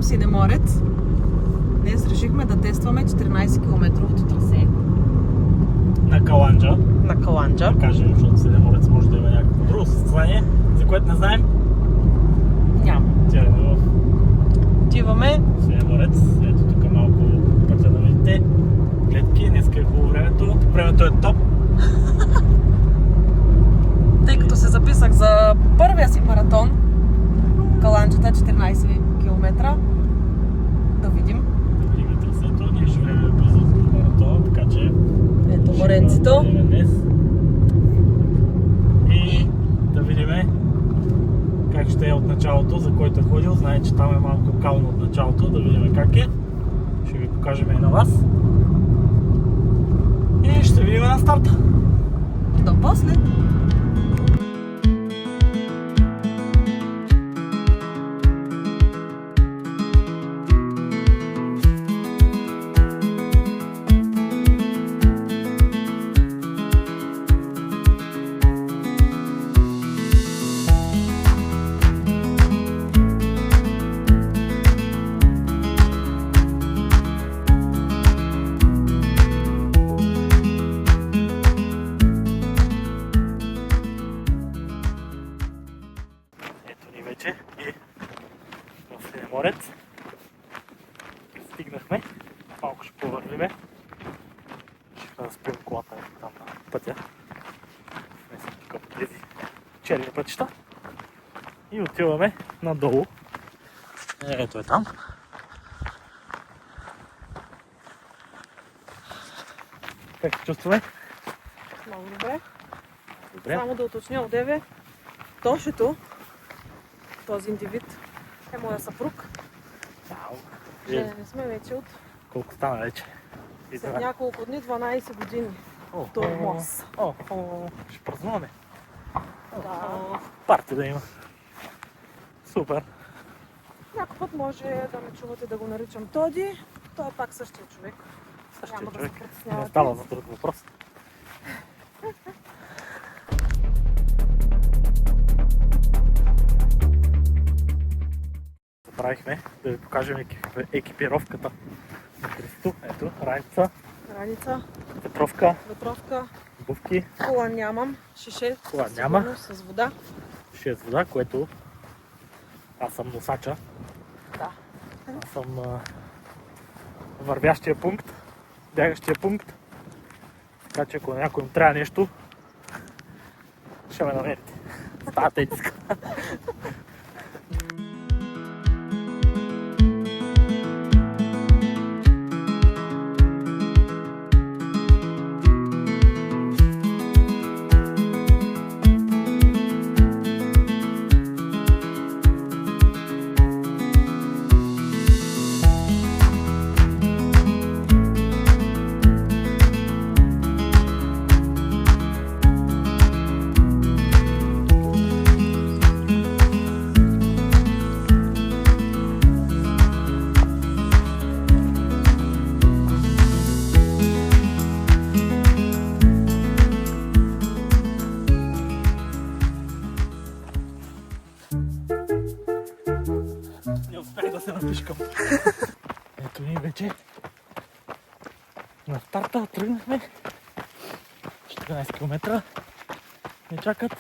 към Синеморец. Днес решихме да тестваме 14-километровото трасе. На Каланджа. На Каланджа. Да кажем, защото Синеморец може да има някакво друго състояние, за което не знаем. Няма. Тя е в Отиваме. Синеморец. Ето тук малко пътя да видите. Гледки, днеска е хубаво времето. Времето е топ. Тъй като се записах за първия си маратон, Каланджата 14 км. Да видим. Да видим трасето. Ние ще време бързо за маратона, така че... Ето моренцето. Днес. И да видим как ще е от началото, за който е ходил. Знае, че там е малко кално от началото. Да видим как е. Ще ви покажем и на вас. И ще видим на старта. До после. Вече и в Синеморец. Стигнахме. Малко ще повървиме. Ще разпием колата там на пътя. Не съм тук по тези черни пътища. И отиваме надолу. Ето е там. Как се чувстваме? Много добре. Добре. Само да уточня одеве. Тошето, този индивид, е моя съпруг. Ау. Не сме вече от Колко стана вече? след няколко дни, 12 години. Тормоз. Ще празнуваме. Да. Парти да има. Супер. Някой път може да ме чувате да го наричам Тоди. Той е пак същия човек. Същия Няма да човек. се Не притеснявате. става за друг въпрос. Забравихме да ви покажем екипировката на Христо. Ето, раница, Раница, ветровка, ветровка, обувки, кола нямам, шише Кола със няма. сигурност, с вода. ще с вода, което аз съм носача. Да. Аз съм вървящия пункт, бягащия пункт. Така че ако някой им трябва нещо, ще ме намерите. Става тетиска. Не успях да се напишкам. Ето ни вече на старта тръгнахме. 14 км ни чакат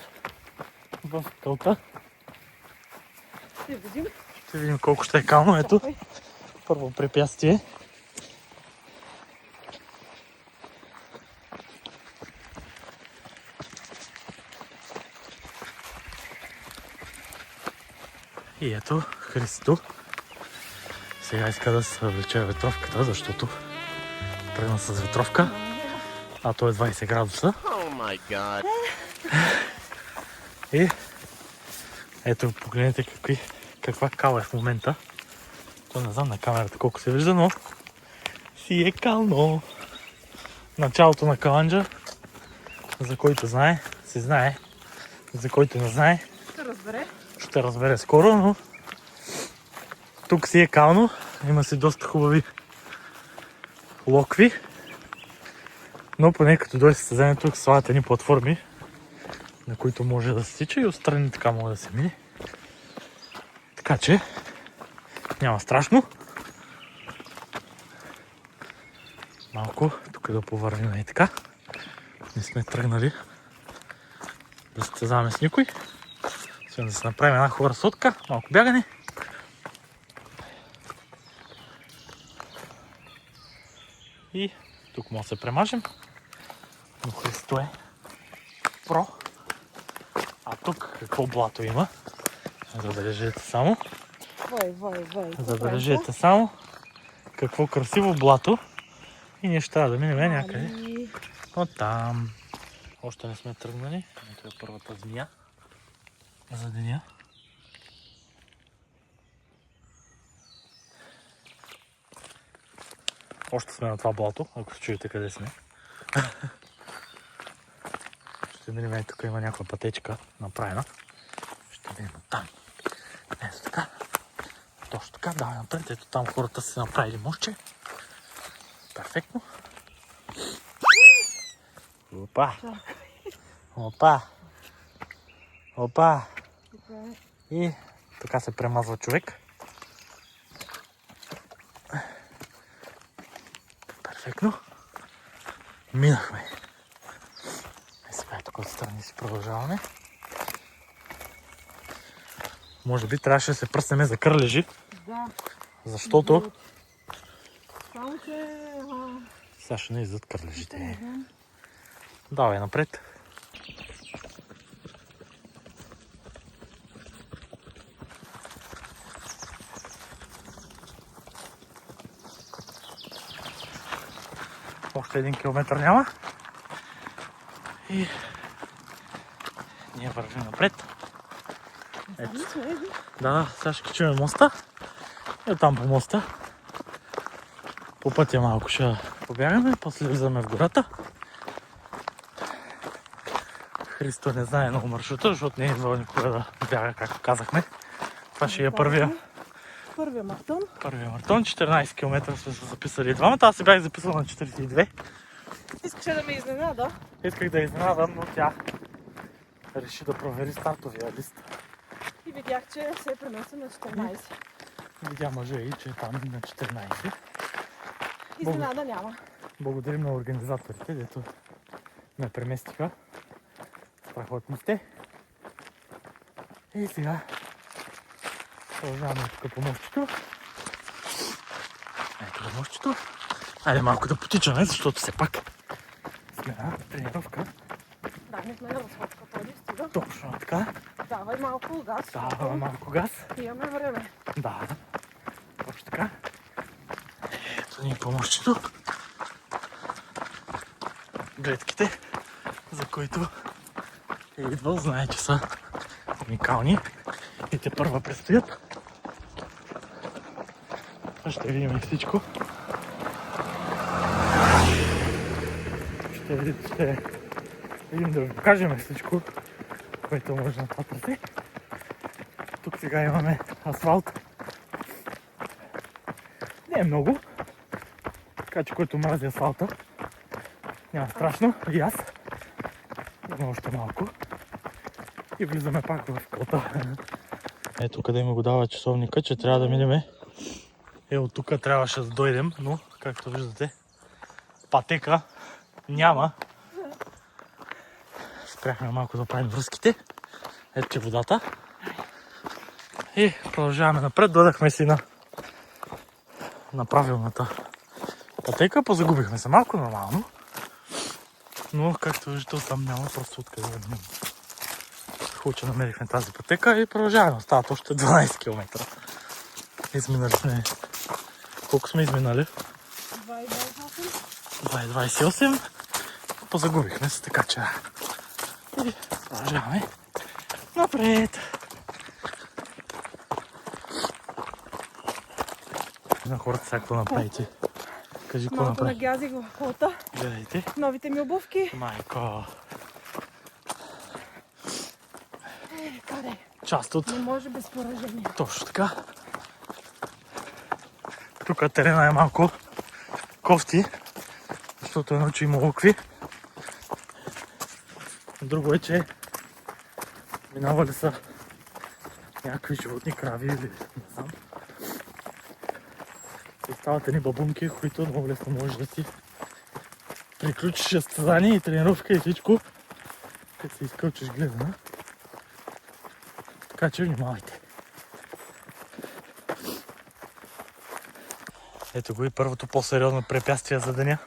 в кълта. Ще видим. Ще видим колко ще е кално. Ето, първо препятствие. И ето Христо. Сега иска да се влече ветровката, защото тръгна с ветровка. А то е 20 градуса. Oh my god. И ето погледнете каква кала е в момента. То не знам на камерата колко се вижда, но си е кално. Началото на Каланджа, за който знае, си знае. За който не знае, Ще разбере. ще разбере скоро, но тук си е кално. Има си доста хубави локви. Но поне като дойде състезанието, тук слагат едни платформи, на които може да се тича и отстрани така може да се мине. Така че няма страшно. Малко тук да повървим и така. Не сме тръгнали да състезаваме с никой. Освен да се направим една хубава сотка, малко бягане. И тук може да се премажем. Но Христо е про. А тук какво блато има? Забележете само. Забележете само какво красиво блато. И ние ще трябва да минем някъде. От там. Още не сме тръгнали. Ето е първата змия за деня. Още сме на това блато, ако се чуете къде сме. Ще минем, тук има някаква пътечка направена. Ще минем там. Ето така. Точно така, давай напред. Ето там хората са направили мостче. Перфектно. Опа! Опа! Опа! И така се премазва човек. Перфектно. Минахме. И сега тук отстрани си продължаваме. Може би трябваше да се пръснем за кърлежи. Да. Защото Само че... сега ще не иззад кърлежите. Давай напред. Още 1 километър няма. И ние вървим напред. Ето. Да, сега ще качим моста. И там по моста. По пътя малко ще побягаме, после влизаме в гората. Христо не знае много маршрута, защото не е идвал никога да бяга, както казахме. Това ще е първия маратон. Първия маратон. 14 км сме се записали двамата. Аз се бях записал на 42. Искаше да ме изненада. Исках да изненадам, но тя реши да провери стартовия лист. И видях, че се е преместил на 14. Видя мъжа и, че е там на 14. Изненада няма. Благодарим на организаторите, дето ме преместиха. Страхотни сте. И сега продължаваме тук по мостчето. Ето по мостчето. Айде малко да потичаме, защото все пак сме на тренировка. Ранихме на разходка, той стига. Точно така. Давай малко газ. Даваме малко газ. Имаме време. Да, точно така. Ето ни по мостчето. Гледките, за които е идвал, знае, че са уникални и те първа предстоят. Ще видим всичко. Ще видим да ви покажем всичко, което може на това трасе. Тук сега имаме асфалт. Не е много, така че който мрази асфалта, няма страшно. И аз. Има още малко. И влизаме пак в кота. Ето къде ми го дава часовника, че трябва да минеме. От тук трябваше да дойдем, но както виждате, пътека няма. Спряхме малко да правим връзките. Ето че водата. И продължаваме напред. Дойдахме си на правилната пътека. Позагубихме се малко, нормално. Но както виждате, там няма просто откъде да минем. Хубаво, че намерихме тази пътека и продължаваме. Остават още 12 км. Изминали сме. Колко сме изминали? 2,28. Позагубихме се, така че и продължаваме напред. На хората сега какво направите? Кажи какво Малко направи. нагязих в кота. Гледайте. Новите ми обувки. Майко. Къде? Част от... Не може без поражение. Точно така. Тук терена е малко кофти, защото едно, че има лукви. Друго е, че минавали са някакви животни, крави или не знам. И стават едни бабунки, които много лесно можеш да си приключиш състезание и тренировка и всичко, като се изкълчиш гледана. Така че внимавайте. Ето го и първото по-сериозно препятствие за деня.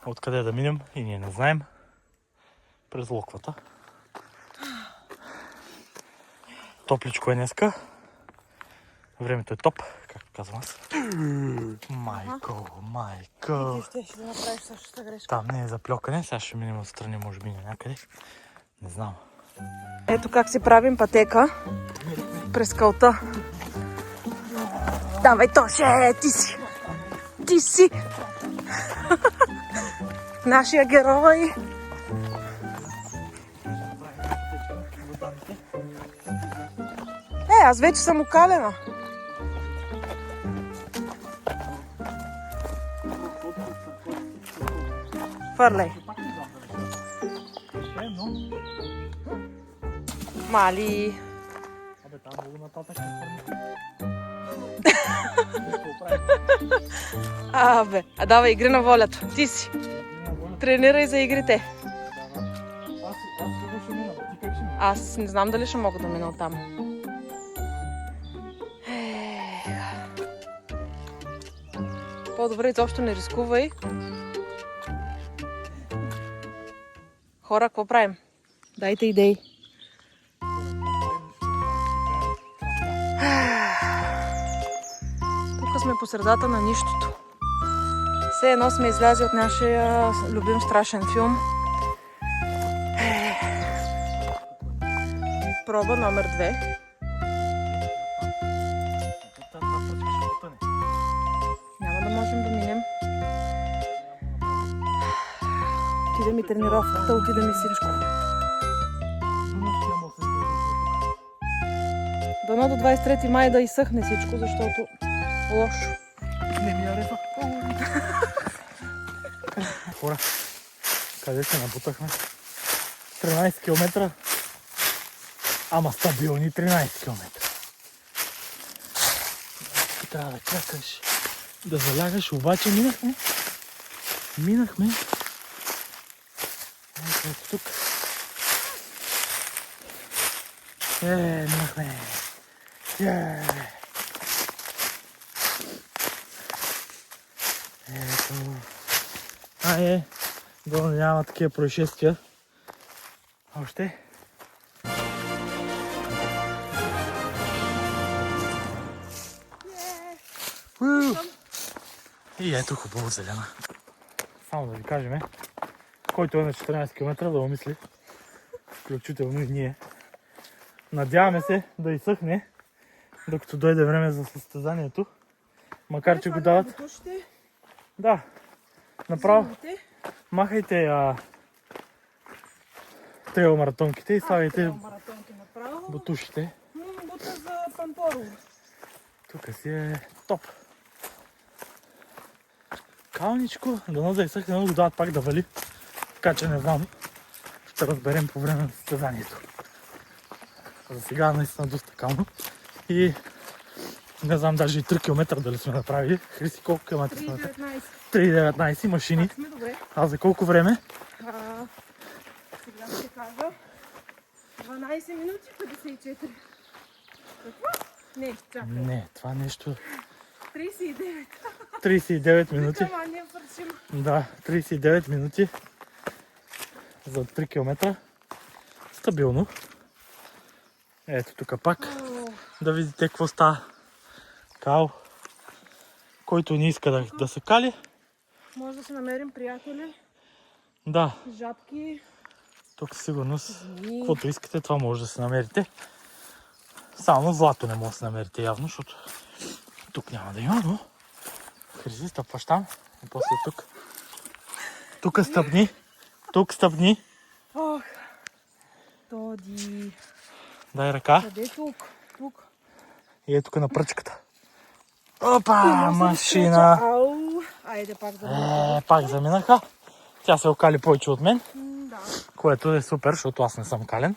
Откъде да минем и ние не знаем. През локвата. Топличко е днеска. Времето е топ, както казвам аз. Майко. Ти ще да направиш същата грешка. Там не е за плёкане, сега ще минем отстрани, може би някъде. Не знам. Ето как си правим пътека през кълта. Давай, Тоше, ти си нашия герой. Аз вече съм окалена. Фърляй. Мали. Абе, там много нататък Абе, давай, игри на волята. Ти си. Тренирай за игрите. Аз не знам дали ще мога да мина оттам. По-добре изобщо не рискувай. Хора, какво правим? Дайте идеи. Тук сме по средата на нищото. Все едно сме излязли от нашия любим страшен филм. Проба номер 2. Няма да можем да минем. Отиде ми тренировката, отиде ми всичко. Дано до 23 май да изсъхне всичко, защото лошо. Не ми хареса. Хора, къде се набутахме? 13 км. Ама стабилни 13 км. Трябва да чакаш, да залягаш, обаче минахме. Ето тук. Минахме. Ето. Долу няма такива происшествия. Още. И ето хубаво зелена. Само да ви кажем, който е на 14 км да умисли, включително и ние. Надяваме се да изсъхне, докато дойде време за състезанието. Макар че го дават. Да, направо. Махайте трейл маратонките и слагайте бутушите. Бута за Пампорово. Тук си е топ. Калничко, дано да изсъхне, но го дават пак да вали. Така че не знам. Ще разберем по време на състезанието. За сега наистина доста кално. И не знам даже и 3 км дали сме направили. Христи, колко километра сме направили? 3,19 машини. А за колко време? Сега ще кажа. 12 минути 54. Какво? Не, чакай. Не, това нещо... 39. 39 минути. Ама ние вършим. Да, 39 минути за 3 км. Стабилно. Ето тук пак. Да видите какво става. Кал, който не иска да се кали. Може да се намерим приятели. Да. Жабки. Тук със сигурност, каквото искате, това може да се намерите. Само злато не може да се намерите явно, защото тук няма да има, но Хриси, стъпваш там и после тук. Тук стъпни. Тук стъпни. Ох, Тоди. Дай ръка. Къде е тук? Тук. И е тук на пръчката. Опа, машина. Ау. Айде пак заминаха. Пак заминаха. Тя се окали повече от мен. Да. Което е супер, защото аз не съм кален.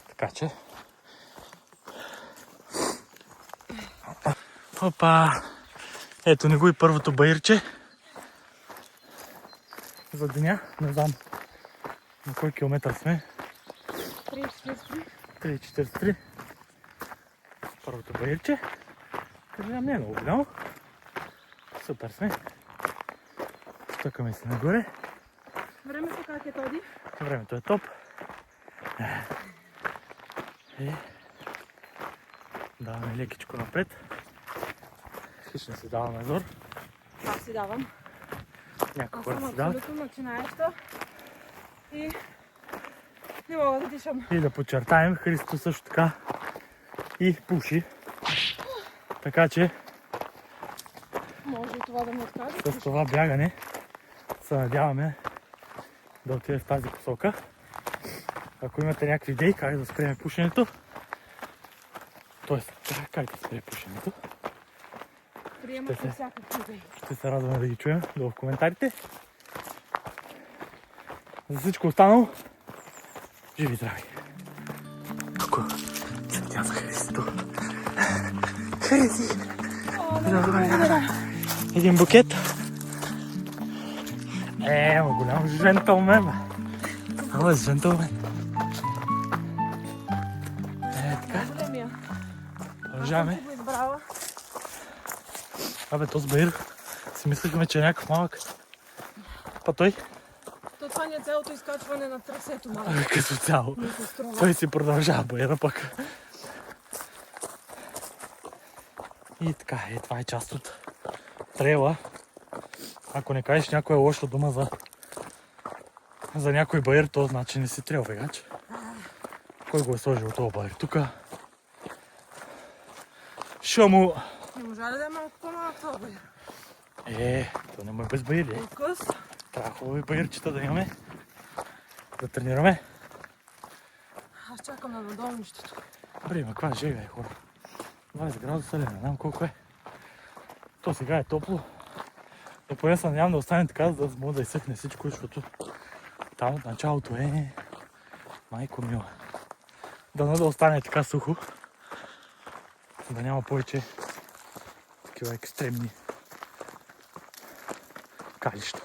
Така че. Опа! Ето ни го и първото баирче. За деня. Не знам на кой километър сме. 3,43. Първото баирче. Кажем, не е много голямо. Супер сме. Стъкаме се нагоре. Времето как е, Тоди? Времето е топ. И даваме лекичко напред. Хищно си даваме зор. Аз си давам. Някой Аз хора съм си дават. абсолютно начинаеща. И не мога да дишам. И да подчертаем, Христо също така и пуши. Така че Може и това да ми откаже. с това бягане се надяваме да отиде в тази посока. Ако имате някакви идеи как да спреме пушенето, т.е. как да спре пушенето, Приемат на всякакви идеи. ще се радваме да ги чуем долу в коментарите. За всичко останало, живи и здрави! Тук цветя за Христо. Христи! Един букет. Ама голям жентълмен, бе. Ама жентълмен. Така. Големия. Продължаваме. Аз съм си го избрала. Абе, този баир си мислехме, че е някакъв малък. Па той, То това не е цялото изкачване на трасето, малко. като цяло, Ми се струва. той си продължава баира пък. И така, това е част от трейла. Ако не кажеш някоя лоша дума за някой баир, то значи не си трейл бегач. Кой го е сложил този баир тука? Шо Не можа ли да е малко по-малък това баир? То не му е без баири. Къс. Трябва хубави баирчета да имаме. Да тренираме. Аз чакам на надолнището. Добре, ма каква жега е, хора. 20 градуса ли, не знам колко е. То сега е топло. Но поне се надявам да остане така, за да мога да изсъхне всичко, защото там от началото е майко мила. Дано да остане така сухо, да няма повече такива екстремни калища.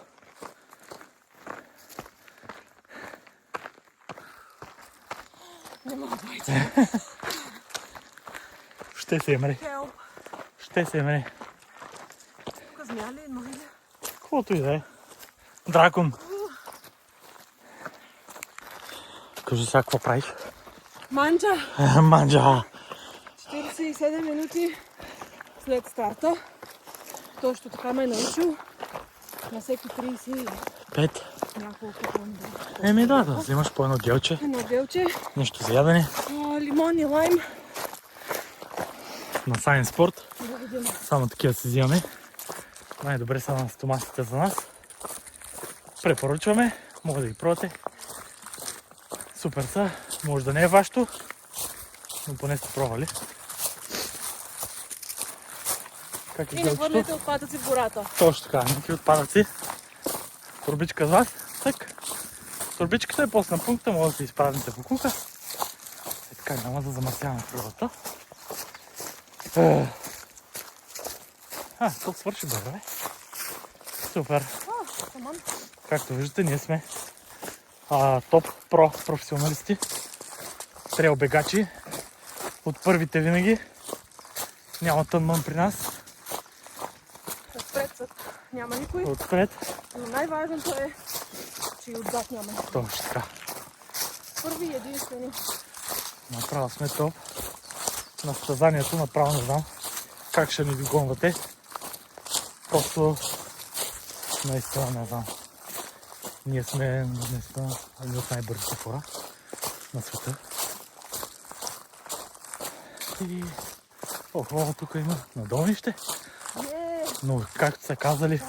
Не мога да идва. Ще се емре. Хелп. Ще се емре. Тук змия ли е? Ноги ли? Каквото и да е. Дракон. Кажи сега какво правиш. Манджа. Манджа. 47 минути след старта. Точно така ме е научил. На всеки 30 5. няколко помидора. Еми да взимаш по едно гелче. Едно гелче, Нещо за ядене. лимон и лайм. На Science Sport. Да видим. Само такива си взимаме. Най-добре са на стомасите за нас. Препоръчваме. Може да ги пробвате. Супер са. Може да не е вашето, но поне сте пробвали. Как е И не гелчето? хвърляте отпадъци в гората. Точно така. Никакви отпадъци. Турбичка с вас. Так. Турбичката е после на пункта. Може да се изправите по кука. Е така, няма да замърсяваме природата. То свърши бе. Супер. Саман. Както виждате, ние сме топ професионалисти. Трейл бегачи. От първите винаги. Няма тънмън при нас. Отпред няма никой. Отпред. Но най-важното е, че и отзад няма никой. Точно така. Първи и единствени. Направо сме топ. На състезанието направо не знам как ще ни догонвате. Просто наистина не знам. Ние сме наистина едни от най-бързите хора на света. И тук има надолнище. Но както са казали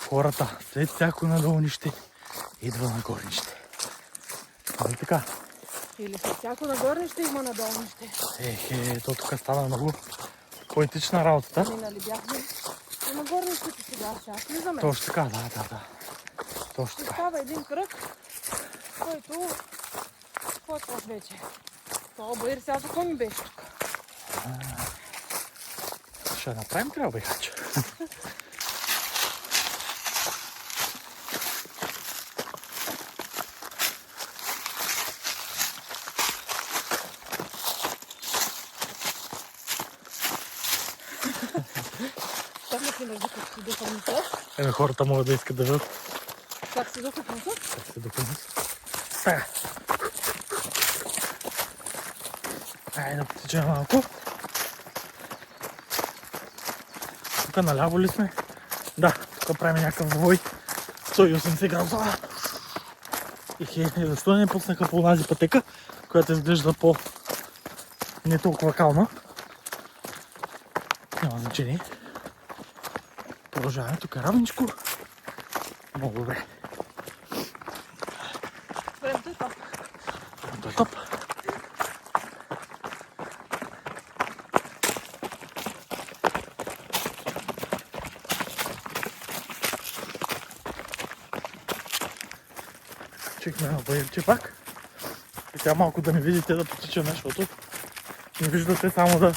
хората, след всяко надолнище идва нагорнище. Нали така? Или след всяко нагорнище има надолнище. То тук стана много поетична работата. Минали бяхме на нагорнището сега влизаме. Точно така, да. Точно така. Става един кръг, който почваш вече. Това баир сега тук ми беше тук. ще я направим, трябва бе хача. Станахме между как си духа в носа. Еми хората могат да искат да видят Как си духа в носа? как се духа в носа. Сега. Айде да потечем малко. Тук наляво ли сме? Да, тук правим някакъв завой. 180 градуса. И защо не пуснаха по онази пътека, която изглежда по не толкова кална. Няма значение. Продължаваме, тук е равничко. Много добре. Времето е топ. Времето е топ. Чихме на баирче пак. И сега малко да не видите да потичаме, защото не виждате само да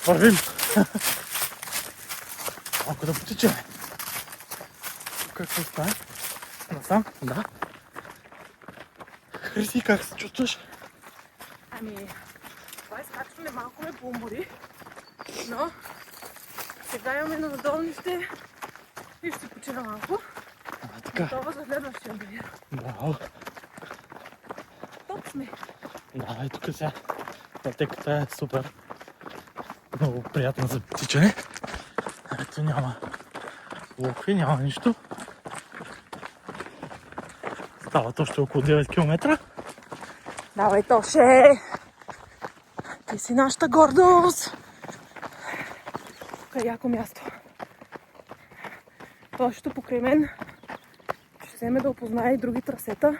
вървим. Малко да потичаме. Какво става? Насам? Да. Хриси, как се чувстваш? Ами, това изкачване малко ме поумори, но сега имаме на надолнище и ще почина малко. Така. Готова за следващия бариер. Браво. Топ сме. Да, и тук сега пътеката е супер. Много приятна за тичане. Ето няма локви, няма нищо. Стават още около 9 км. Давай, Тоше! Ти си нашата гордост! Тук е яко място. Тошето покрай мен ще вземе да опознае и други трасета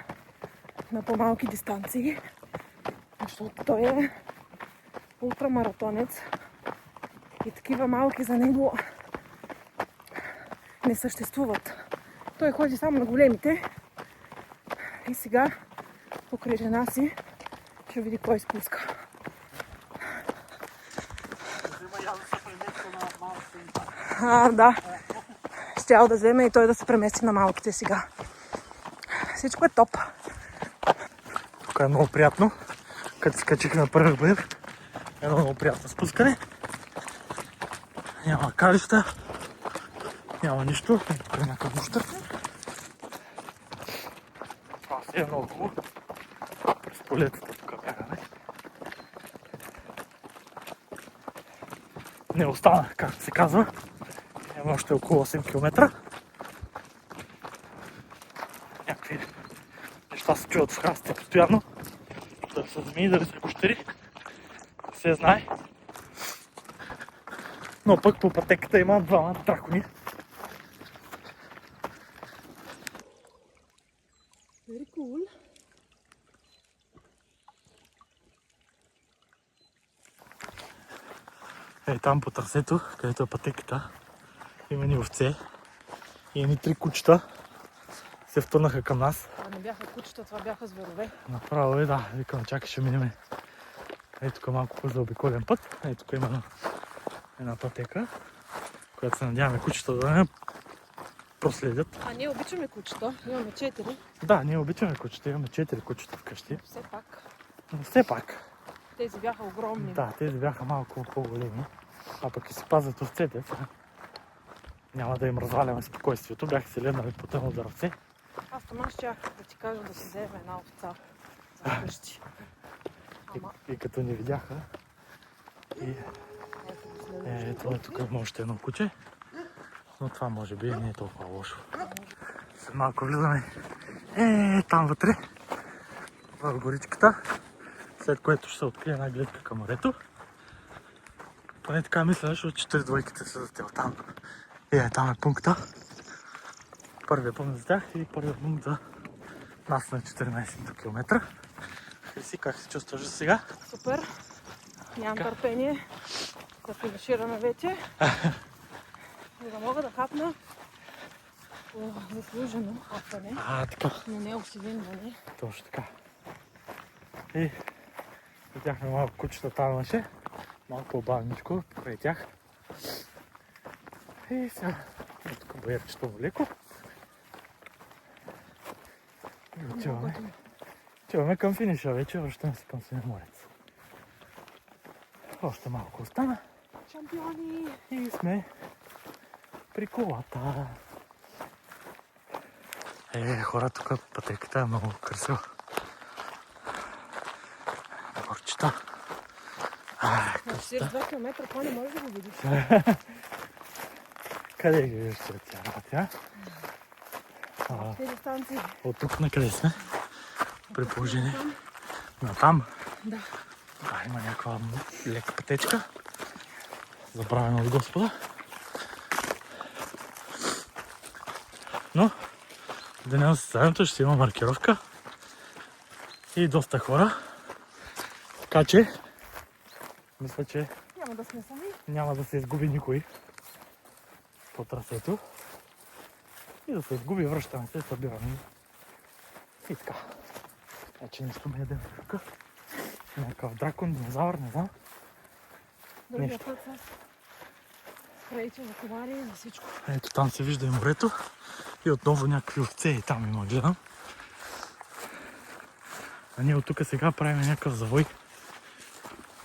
на по-малки дистанции, защото той е ултрамаратонец и такива малки за него не съществуват. Той ходи само на големите и сега покрай жена си ще види кой спуска. Да. Щял да вземе и той да се премести на малките сега. Всичко е топ. Тук е много приятно. Като скачих на първи баир. Едно много приятно спускане. Няма калища. Няма нищо. Тук е някакъв мущър. Това си е много хубаво. През полетата тук бягаме. Не остана, както се казва. Имаме още около 8 км. Някакви неща се чуват в храстите постоянно. Дали са змии, дали са кощери. Не се знае. Но пък по пътеката има двама дракони. Very cool. Ей там по трасето, където е пътеката, има ни овце и едни 3 кучета се втурнаха към нас. Това не бяха кучета, това бяха зверове. Направо е, да, викам, чакай, ще минем. Ей тук малко по-заобиколен път. Ей тук има една пътека, която се надяваме кучета да не проследят. А ние обичаме кучета, имаме 4. Да, ние обичаме кучета, имаме 4 кучета вкъщи. Все пак, Но все пак, тези бяха огромни. да, тези бяха малко по-големи. А пък и си пазят овцете. Няма да им разваляме спокойствието. Бяха се леднали по тъмно за ръце. Аз това щях да ти кажа да си вземе една овца за къщи. Ама, И като ни видяха, и ето го следващото. ето тук има още едно куче. Но това може би не е толкова лошо. След малко влизаме там вътре, в горичката, след което ще се открие една гледка към морето. Поне така мисля, защото 4 двойките са за там. И там е пункта. Първият пункт за тях и първият пункт за нас на 14 км. Хриси, как се чувстваш сега? Супер. Нямам търпение да финишираме вече. За да мога да хапна заслужено хапване, Така. но не осивинване. Точно така. И видяхме малко кучета там имаше. малко бавничко покрай тях. И сега тук боерчето леко. И отиваме към финиша вече, връщаме се към Синеморец. Още малко остана. Шампиони! И сме при колата. Хора, тук пътеката е много красива. Горчета. На 42 км, това не можеш да го видиш. Къде ги виждаш тя работа? Тези дистанции. От тук на къде сме? При положение. Натам? Да. Има някаква лека пътечка. Забравена от Господа. Но деня на състезанието ще има маркировка и доста хора. Така че мисля, че Няма да сме сами. няма да се изгуби никой по трасето. И да се изгуби, връщаме се, събираме. И така. Вече нещо ме ядем тук. Някакъв дракон, динозавър, не знам. Другия Нещо. път с крейче за комари и за всичко. Ето там се вижда и морето. И отново някакви овце и там има, гледам. А ние от тук сега правим някакъв завой.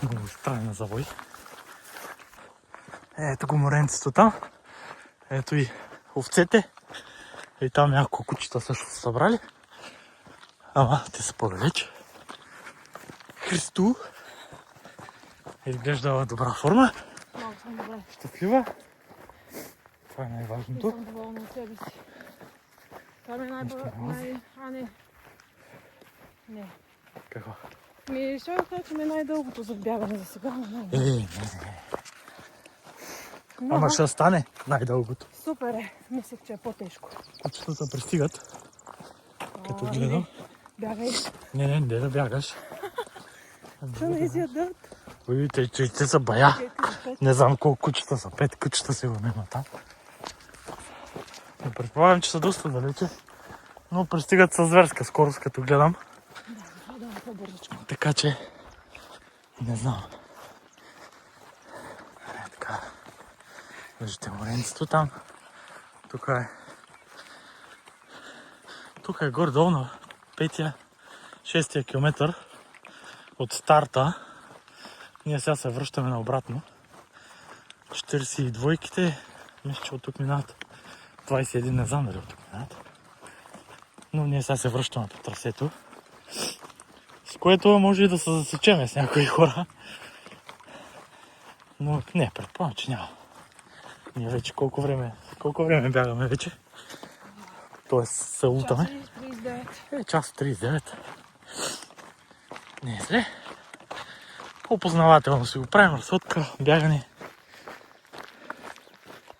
Много странен завой. Ето го моренцето там. Ето и овцете. И там няколко кучета също са събрали. Ама те са по-далеч. Христу изглежда в добра форма. Много съм добре. Щастлива. Това е И най-важното. съм доволна от себе си. Това ми е Нищо не лази. А, не. Не. Какво? Ще да кажа, че ми е най-дългото за бягане за сега. Не. Ама ще стане най-дългото. Супер е. Мислех, че е по-тежко. Кучетата пристигат. Като гледам. Бягай. Не да бягаш. Да не изядат. Ой, те са бая. Не знам колко кучета са. 5 кучета сигурно има там. Не предполагам, че са доста далече. Но пристигат със зверска скорост, като гледам. Да, по-бързичко. Така че не знам. Така. Виждате моренцето там. Тук е горе-долу на 5-6 километър от старта. Ние сега се връщаме наобратно. 42-ките, мисля, че от тук минават. 21, не знам дали от тук минават. Но ние сега се връщаме по трасето. С което може и да се засечеме с някои хора. Но не, предполагам, че няма. Ние вече колко време бягаме вече? Тоест се лутаме. Час и 39. Час 39. Не е зле. По-познавателно си го правим, разсотка, бягане.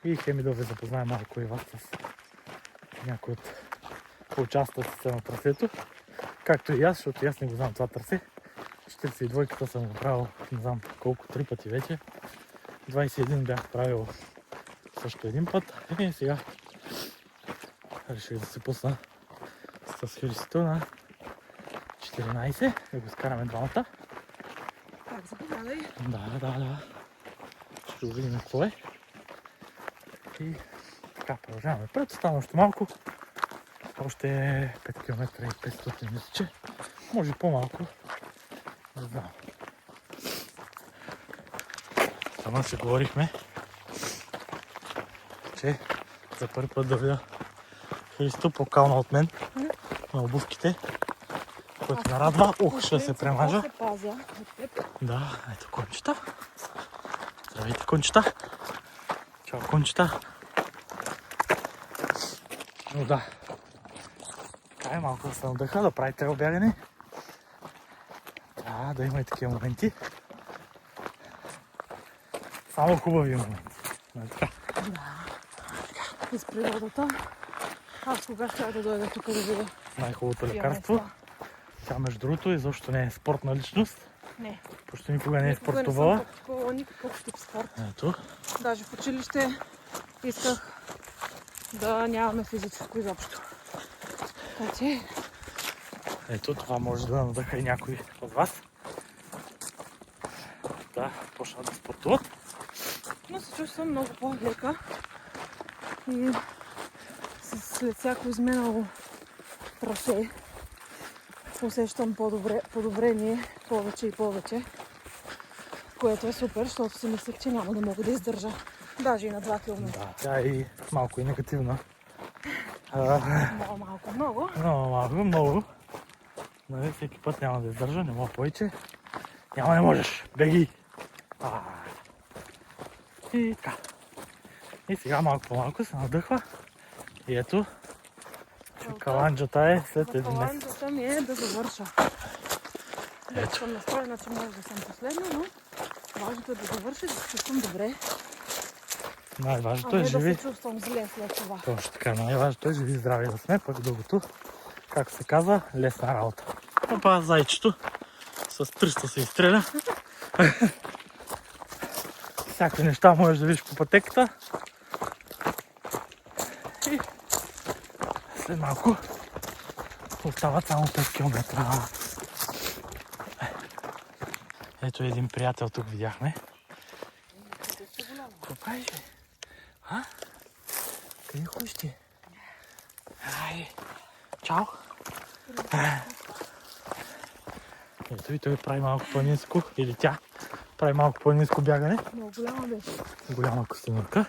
И хеми да ви запознаем малко и вас с някои от участъците на трасето. Както и аз, защото аз не го знам това трасе. 42-ката съм го правил, не знам колко, 3 пъти вече. 21 бях правил също един път. И сега реших да се пусна с Христо на 14, да го скараме двамата. Так, заповядай. Да. Ще видим какво е. И така, продължаваме пред. Остана още малко. Още 5 км и 500 мисля, че. Може по-малко. Не знам. Сама си говорихме, че за първи път да видя Христо по-кална от мен на обувките, което ме радва. Ще се премажа. Се пазя от теб. Да, ето кончета. Здравейте, кончета. Чао, кончета. Но да. Така е малко да се надъха, да правите обягане. Да има и такива моменти. Само хубави моменти. Така. Из природата. Аз кога ще да дойда тук да видя? Най-хубавото лекарство. Тя между другото изобщо не е спортна личност. Не. Почти никога не е Никога спортувала. не съм практикувала никакъв тип спорт. Ето. Даже в училище исках да нямаме физическо изобщо. Така че... Ето това може да надъха и някой от вас. да почнат да спортуват. Но се чувствам много по-лека и след всяко изминало трасе усещам подобрение повече и повече, което е супер, защото си мислех, че няма да мога да издържа даже и на 2 км. Да, тя е и малко и негативна. Малко, много. Много. Нали, всеки път няма да издържа, не мога повече. Не можеш, беги! И така. И сега малко по-малко се надъхва. И ето, че каланджата е след един месец. Каланджата ми е да завърша. Ето. Съм настроена, че може да съм последна, но важното е да завърша, да се чувствам добре. Най-важното А е не да живи. се чувствам зле след това. Точно така, най-важното е живи и здрави да сме, пък другото, както се казва, лесна работа. Опа, зайчето с 300 се изстреля. Всякакви неща можеш да видиш по пътеката. И след малко остават само 5 км. Ето един приятел тук видяхме. Какво правиш, бе? А? Къде ходиш ти? Ай, чао! Ето и той прави малко по-ниско, или тя прави малко по-ниско бягане. Много голяма беше. Голяма костенурка.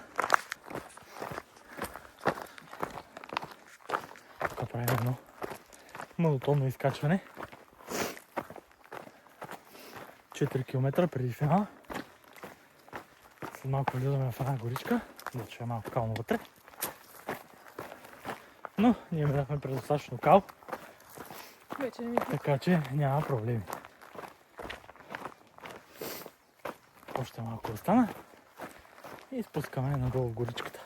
Тук прави едно монотонно изкачване. 4 км преди финала. След малко влизаме в една горичка, вече е малко кално вътре. Но ние минахме предостатъчно кал, Вече не ми така че няма проблеми. Още малко остана и спускаме надолу в горичката.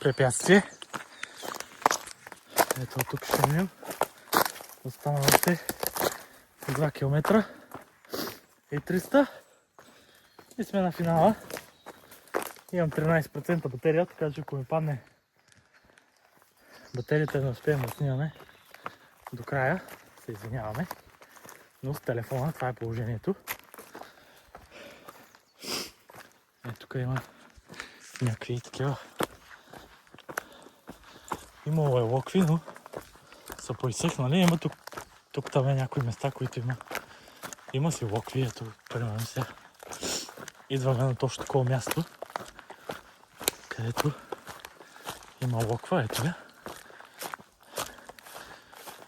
Препятствие. Ето тук ще минем. Остана още 2 км и 300 и сме на финала. Имам 13% батерия, така че ако ми падне батерията, не успеем да снимаме до края, се извиняваме. Но с телефона това е положението. Ето тук има някакви такива. Имало е локви, но са поизсъхнали. Има тук там е някои места, които има. Има си локви, ето, примерно сега. Идваме на точно такова място, където има локва, ето я.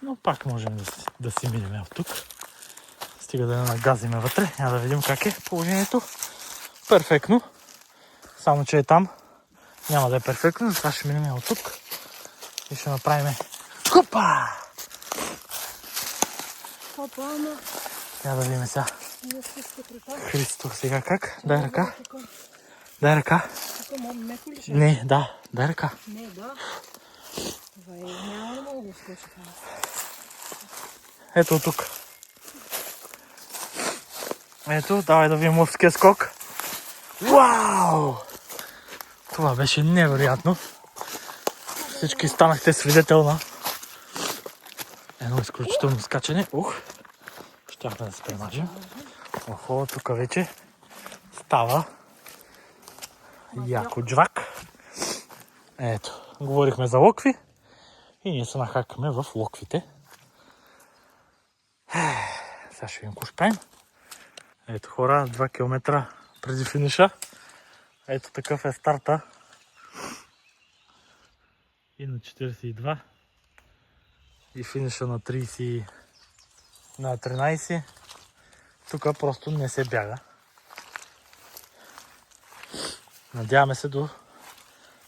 Но пак можем да си минем от тук. Стига да не нагазиме вътре, няма да видим как е положението. Перфектно. Само че е там. Няма да е перфектно, затова ще минем от тук. И ще направим хопа! Хопа, ама... Няма да видим сега. Не се ръка. Христо, сега как? Дай ръка. Дай ръка. Тук меко ли ще? Не, да, дай ръка. Не, да. Няма да мога да слуша това. Ето тук. Ето, давай да видим морския скок. Вау! Това беше невероятно. Всички станахте свидетел на едно изключително скачане. Щяхме да се премажем. Охо, тук вече става яко джвак. Ето, говорихме за локви и ние се нахакаме в локвите. Сега ще видим какво ще правим. Ето хора, 2 км преди финиша. Ето такъв е старта. И на 42. И финиша на 30. На 13. Тук просто не се бяга. Надяваме се до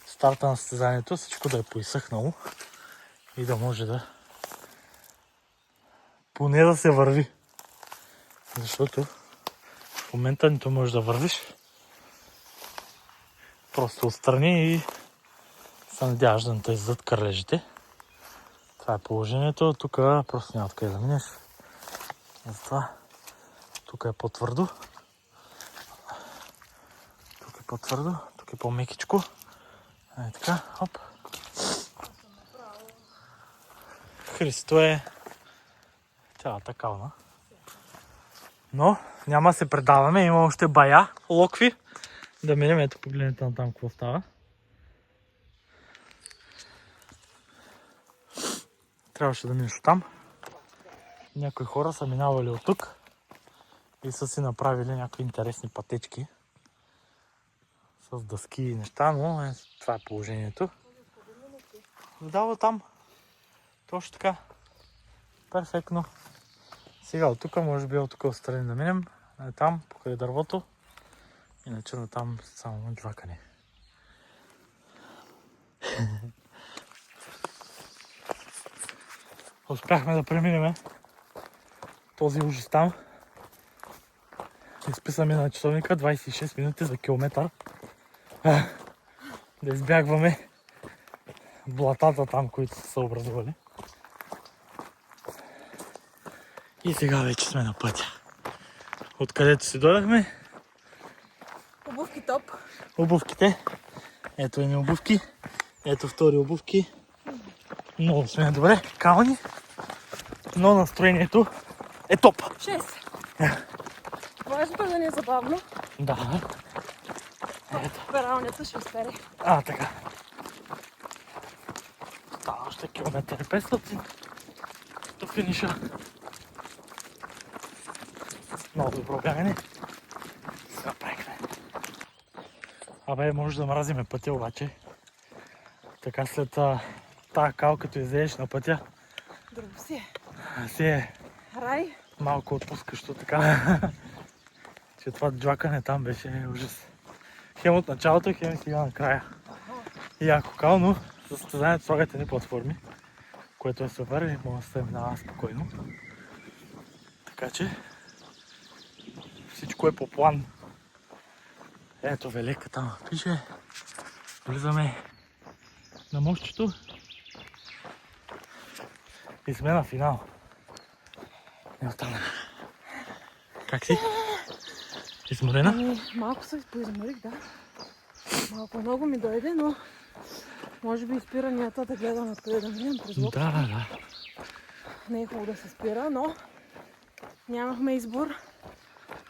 старта на състезанието всичко да е поизсъхнало и да може да поне да се върви. Защото в момента нито можеш да вървиш. Просто отстрани и се надяваш да не те издадат кърлежите. Това е положението. Тук просто няма откъде да минеш. Затова Тук е по-твърдо. Тук е по-твърдо, тук е по-мекичко. Ей така, хоп. Христо е цялата кална. Но няма да се предаваме, има още бая, локви. Да минем, ето погледнете на там какво става. Трябваше да минеш там. Някои хора са минавали от тук и са си направили някакви интересни пътечки с дъски и неща, но това е положението. Да, там. Точно така. Перфектно. Сега от тук, може би от тук отстрани да минем. Там, покрай дървото. Иначе на там само джвакане. Успяхме да преминем този ужас там. Изписаме на часовника 26 минути за километър. Да избягваме блатата там, които са образували. И сега вече сме на пътя. Откъдето си дойдахме. Обувки топ. Обувките. Ето едни обувки. Ето втори обувки. Много сме добре, кални. Но настроението е топ. 6. Важното е да ни е забавно. Да. Ето. Пералнята ще изпере. Така. Става още километър и 500 до финиша. Много добро бягане. Сега прекне. Абе, може да мразиме пътя обаче. Така след тази кал, като излезеш на пътя, Друго си е. си е Рай. малко отпускащо така. Че това джвакане там беше ужас. Хем от началото, хем сега накрая. Яко кал, но състезанието слагате ни платформи, което е супер и може да се минава спокойно. Така че всичко е по план. Ето велика там пише. Влизаме на мостчето и сме на финал. Не остана. Как си? Изморена? Малко се поизморих, да. Малко много ми дойде, но може би изпиранията да гледам откъде да минем през лоб. Да. Не е хубаво да се спира, но нямахме избор.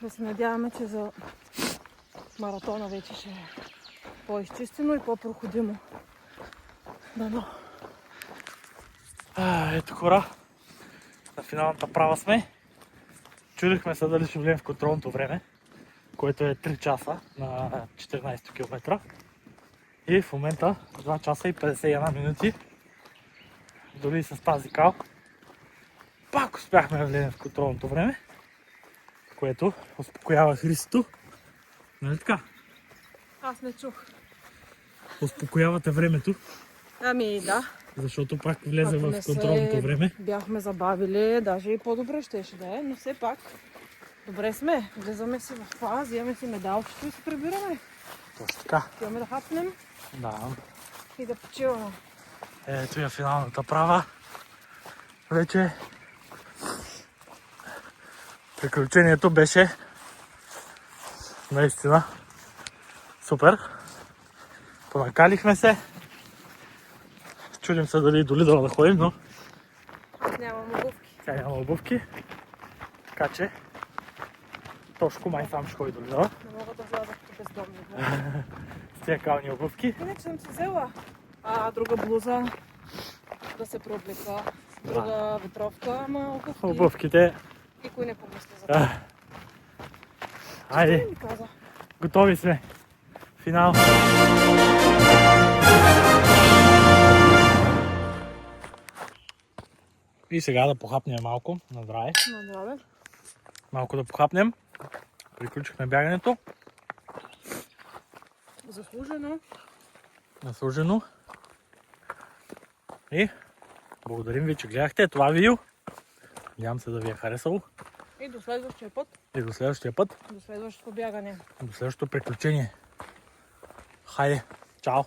Да се надяваме, че за маратона вече ще е по-изчистено и по-проходимо. Дано. Ето хора. На финалната права сме. Чудихме се дали ще влезем в контролното време, което е 3 часа на 14 км. И в момента 2 часа и 51 минути. Дори с тази кал. Пак успяхме да влезем в контролното време, което успокоява Христо. Нали така? Аз не чух. Успокоявате времето, Ами да. защото пак влезе Ако в не контролното се време. бяхме забавили, даже и по-добре щеше да е, но все пак добре сме. Влизаме си в това, вземаме си медалчето и се прибираме. Точно така. Отиваме да хапнем Да. и да почиваме. Ето я финалната права. Вече приключението беше наистина супер. Понакалихме се. Чудим се дали до Лидъл да ходим, но Нямам обувки. тя няма обувки. Така че Тошко май сам ще ходи до Лидъл Не мога да вляза като бездомни. с тия кални обувки. Иначе съм си взела друга блуза да се преоблека, друга ветровка, ама обувки. Обувките. Никой не помисли за това. Айде, Той ми каза. готови сме. Финал. И сега да похапнем малко на здраве. На здраве. Малко да похапнем. Приключихме бягането. Заслужено. Заслужено. И благодарим ви, че гледахте това видео. Надявам се да ви е харесало. И до следващия път. И до следващия път. До следващото бягане. До следващото приключение. Хайде, чао!